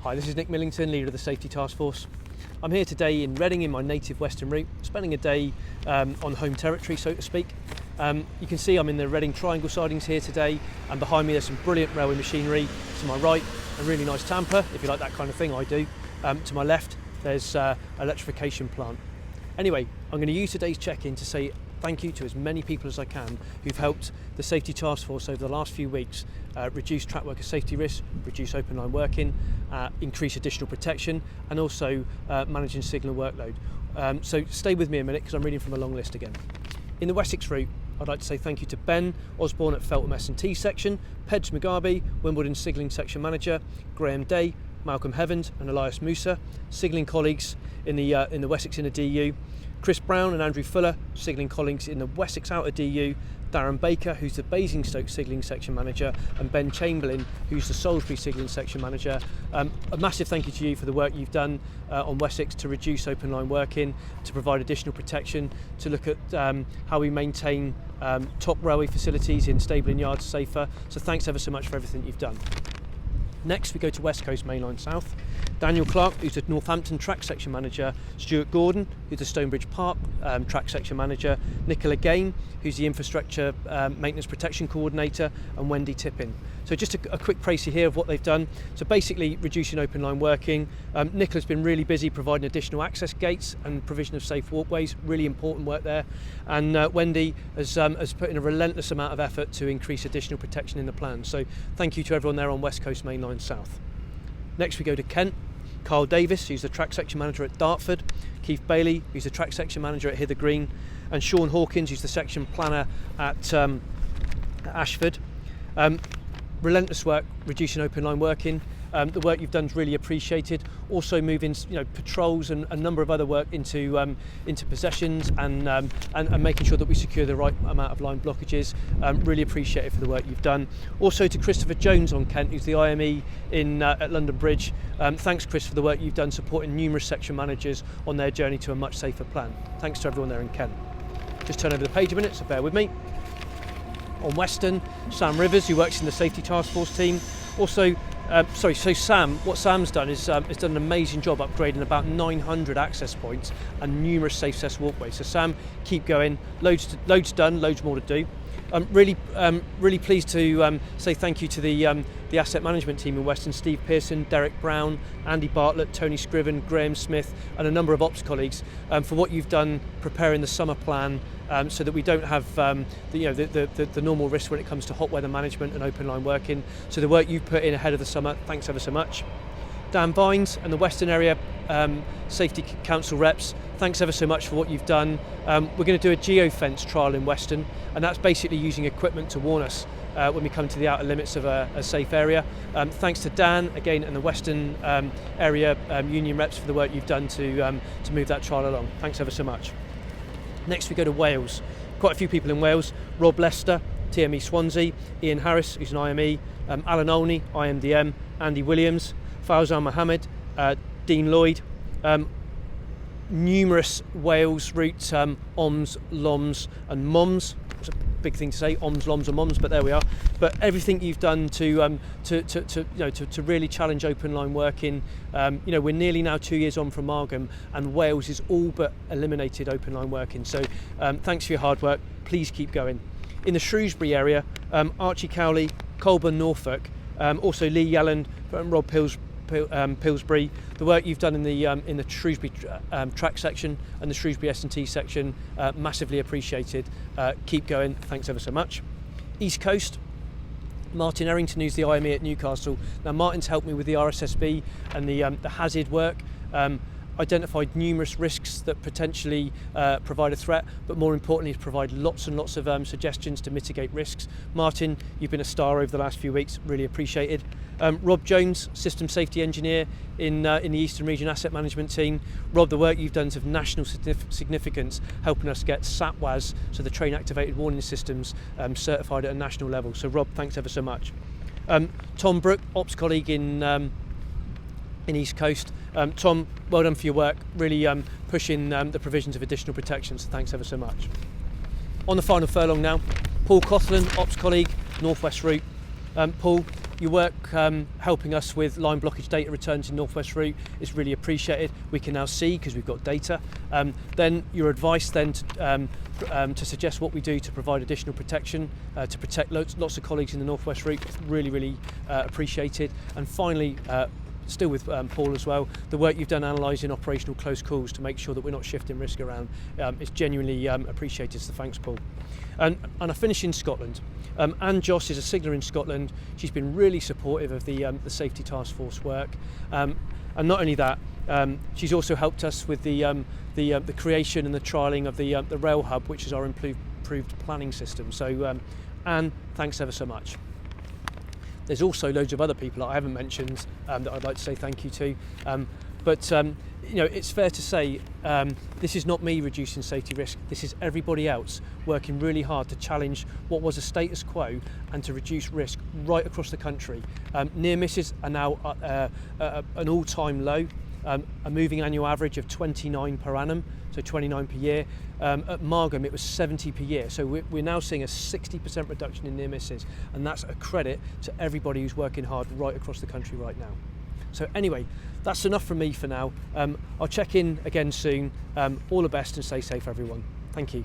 Hi, this is Nick Millington, leader of the Safety Task Force. I'm here today in Reading in my native Western route, spending a day on home territory, so to speak. You can see I'm in the Reading Triangle sidings here today, and behind me there's some brilliant railway machinery. To my right, a really nice tamper, if you like that kind of thing, I do. To my left, there's an electrification plant. Anyway, I'm going to use today's check-in to say thank you to as many people as I can who've helped the Safety Task Force over the last few weeks reduce track worker safety risks, reduce open line working, increase additional protection, and also managing signal workload. So stay with me a minute because I'm reading from a long list again. In the Wessex route, I'd like to say thank you to Ben Osborne at Feltham S&T section, Pedge Mugabe, Wimbledon Signalling section manager, Graham Day, Malcolm Heavens and Elias Musa, signalling colleagues in the Wessex Inner DU, Chris Brown and Andrew Fuller, signalling colleagues in the Wessex Outer DU, Darren Baker, who's the Basingstoke signalling section manager, and Ben Chamberlain, who's the Salisbury signalling section manager. A massive thank you to you for the work you've done on Wessex to reduce open line working, to provide additional protection, to look at how we maintain top railway facilities in stable and yards safer. So thanks ever so much for everything you've done. Next we go to West Coast Main Line South. Daniel Clark, who's the Northampton track section manager, Stuart Gordon, who's the Stonebridge Park track section manager, Nicola Gain, who's the infrastructure maintenance protection coordinator, and Wendy Tippin. So just a quick précis here of what they've done. So basically reducing open line working. Nicola's been really busy providing additional access gates and provision of safe walkways, really important work there. And Wendy has put in a relentless amount of effort to increase additional protection in the plan. So thank you to everyone there on West Coast Main Line South. Next we go to Kent. Carl Davis, who's the track section manager at Dartford, Keith Bailey, who's the track section manager at Hither Green, and Sean Hawkins, who's the section planner at Ashford. Relentless work reducing open line working. The work you've done is really appreciated. Also moving, patrols and a number of other work into possessions and making sure that we secure the right amount of line blockages. Really appreciate it for the work you've done. Also to Christopher Jones on Kent, who's the IME at London Bridge. Thanks, Chris, for the work you've done supporting numerous section managers on their journey to a much safer plan. Thanks to everyone there in Kent. Just turn over the page a minute, so bear with me. On Western, Sam Rivers, who works in the Safety Task Force team. Also, what Sam's done is done an amazing job upgrading about 900 access points and numerous safe access walkways. So Sam, keep going. Loads done, loads more to do. I'm really pleased to say thank you to the asset management team in Western, Steve Pearson, Derek Brown, Andy Bartlett, Tony Scriven, Graham Smith, and a number of ops colleagues for what you've done preparing the summer plan so that we don't have the normal risks when it comes to hot weather management and open line working. So the work you've put in ahead of the summer, thanks ever so much. Dan Vines and the Western Area Safety Council reps, thanks ever so much for what you've done. We're going to do a geofence trial in Western, and that's basically using equipment to warn us when we come to the outer limits of a safe area. Thanks to Dan again and the Western Area Union reps for the work you've done to move that trial along. Thanks ever so much. Next we go to Wales. Quite a few people in Wales. Rob Lester, TME Swansea, Ian Harris, who's an IME, Alan Olney, IMDM, Andy Williams, Fauzan Mohammed, Dean Lloyd, numerous Wales routes, OMS, LOMS and MOMS. It's a big thing to say, OMS, LOMS and MOMS, but there we are. But everything you've done to really challenge open line working. We're nearly now 2 years on from Margam, and Wales has all but eliminated open line working. So thanks for your hard work. Please keep going. In the Shrewsbury area, Archie Cowley, Colburn, Norfolk, also Lee Yelland and Rob Pillsbury, the work you've done in the Shrewsbury track section and the Shrewsbury S&T section, massively appreciated. Keep going, thanks ever so much. East Coast, Martin Errington, who's the IME at Newcastle. Now Martin's helped me with the RSSB and the hazard work. Identified numerous risks that potentially provide a threat, but more importantly, provide lots and lots of suggestions to mitigate risks. Martin, you've been a star over the last few weeks, really appreciated. Rob Jones, System Safety Engineer in the Eastern Region Asset Management Team. Rob, the work you've done is of national significance, helping us get SATWAS, so the Train Activated Warning Systems, certified at a national level. So Rob, thanks ever so much. Tom Brook, Ops colleague in East Coast. Tom, well done for your work, really pushing the provisions of additional protections, so thanks ever so much. On the final furlong now, Paul Coughlin, Ops colleague, Northwest Route. Paul, your work helping us with line blockage data returns in Northwest Route is really appreciated. We can now see because we've got data. Then your advice then to suggest what we do to provide additional protection to protect lots of colleagues in the Northwest Route, really appreciated. And finally, still with Paul as well, the work you've done analysing operational close calls to make sure that we're not shifting risk around is genuinely appreciated, so thanks Paul. And I finish in Scotland. Anne Joss is a signaller in Scotland. She's been really supportive of the Safety Task Force work, and not only that, she's also helped us with the creation and the trialling of the Rail Hub, which is our improved planning system. So Anne, thanks ever so much. There's also loads of other people that I haven't mentioned that I'd like to say thank you to. But you know, it's fair to say this is not me reducing safety risk. This is everybody else working really hard to challenge what was a status quo and to reduce risk right across the country. Near misses are now an all-time low. A moving annual average of 29 per annum, so 29 per year. At Margam it was 70 per year, so we're now seeing a 60% reduction in near misses, and that's a credit to everybody who's working hard right across the country right now. So anyway, that's enough from me for now. I'll check in again soon. All the best and stay safe everyone. Thank you.